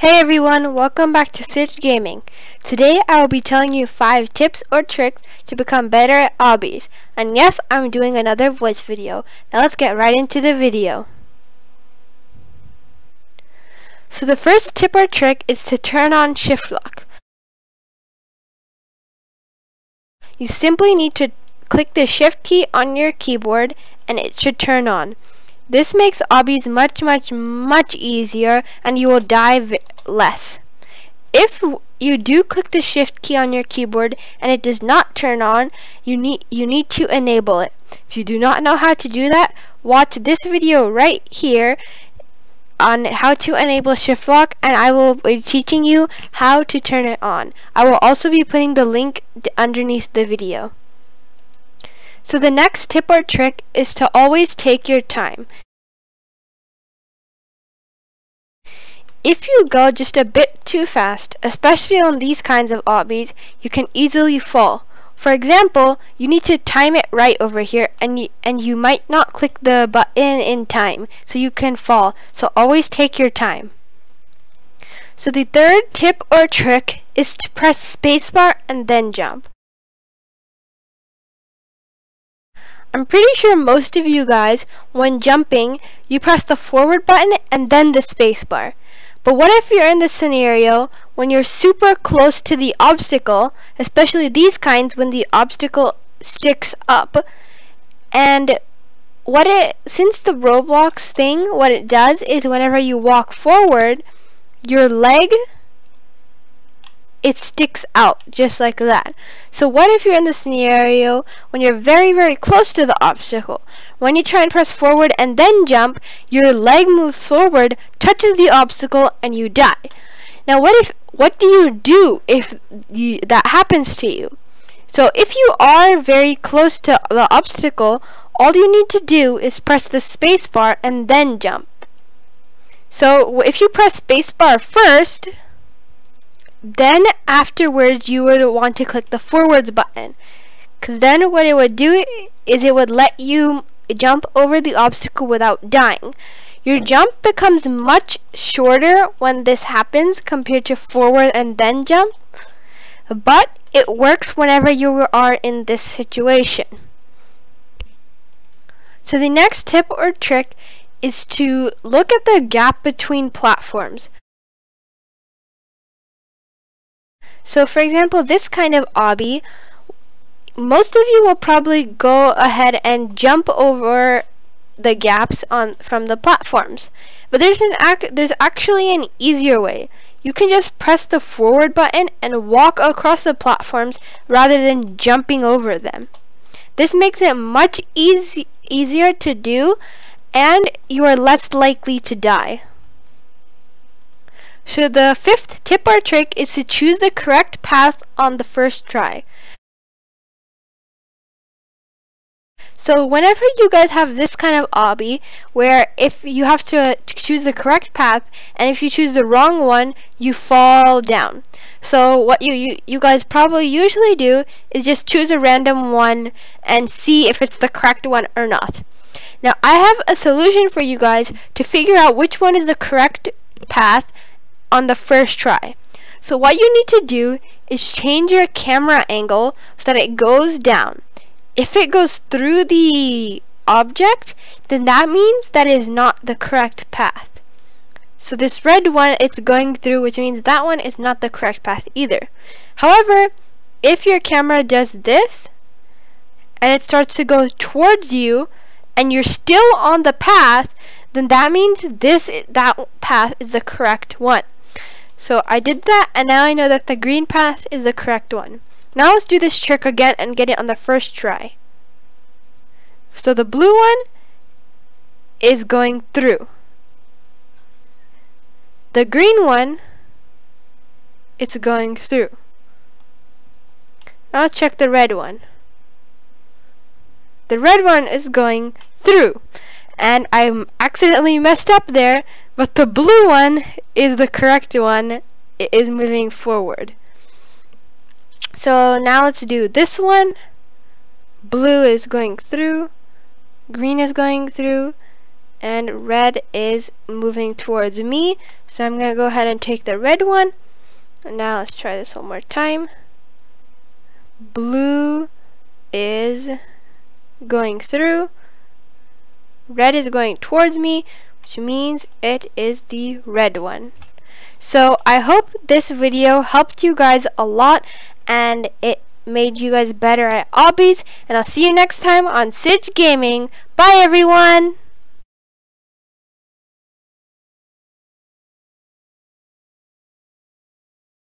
Hey everyone, welcome back to Stitch Gaming. Today I will be telling you 5 tips or tricks to become better at obbies. And yes, I'm doing another voice video. Now let's get right into the video. So the first tip or trick is to turn on shift lock. You simply need to click the shift key on your keyboard and it should turn on. This makes obbies much easier and you will die less. If you do click the shift key on your keyboard and it does not turn on, you need to enable it. If you do not know how to do that, watch this video right here on how to enable shift lock, and I will be teaching you how to turn it on. I will also be putting the link underneath the video. So the next tip or trick is to always take your time. If you go just a bit too fast, especially on these kinds of obbies, you can easily fall. For example, you need to time it right over here and you might not click the button in time, so you can fall. So always take your time. So the third tip or trick is to press spacebar and then jump. I'm pretty sure most of you guys, when jumping, you press the forward button and then the spacebar. But what if you're in this scenario when you're super close to the obstacle, especially these kinds when the obstacle sticks up, and since the Roblox thing, what it does is whenever you walk forward, your leg, it sticks out just like that. So what if you're in the scenario when you're very close to the obstacle? When you try and press forward and then jump, your leg moves forward, touches the obstacle, and you die. Now what do you do if that happens to you? So if you are very close to the obstacle, all you need to do is press the space bar and then jump. So if you press space bar first, then afterwards you would want to click the forwards button, because then what it would do is it would let you jump over the obstacle without dying. Your jump becomes much shorter when this happens compared to forward and then jump, but it works whenever you are in this situation. So the next tip or trick is to look at the gap between platforms. So for example, this kind of obby, most of you will probably go ahead and jump over the gaps from the platforms. But there's actually an easier way. You can just press the forward button and walk across the platforms rather than jumping over them. This makes it much easier to do, and you are less likely to die. So the fifth tip or trick is to choose the correct path on the first try. So whenever you guys have this kind of obby, where if you have to choose the correct path, and if you choose the wrong one, you fall down. So what you guys probably usually do is just choose a random one and see if it's the correct one or not. Now I have a solution for you guys to figure out which one is the correct path on the first try. So what you need to do is change your camera angle so that it goes down. If it goes through the object, then that means that is not the correct path. So this red one, it's going through, which means that one is not the correct path either. That if your camera does this and it starts to go towards you and you're still on the path, then that means that path is the correct one. So I did that, and now I know that the green path is the correct one. Now let's do this trick again and get it on the first try. So the blue one is going through. The green one, it's going through. Now let's check the red one. The red one is going through. And I accidentally messed up there, but the blue one is the correct one. It is moving forward. So now let's do this one. Blue is going through, green is going through, and red is moving towards me. So I'm gonna go ahead and take the red one. And now let's try this one more time. Blue is going through. Red is going towards me, which means it is the red one. So I hope this video helped you guys a lot and it made you guys better at obbies, and I'll see you next time on Sidge Gaming. Bye everyone!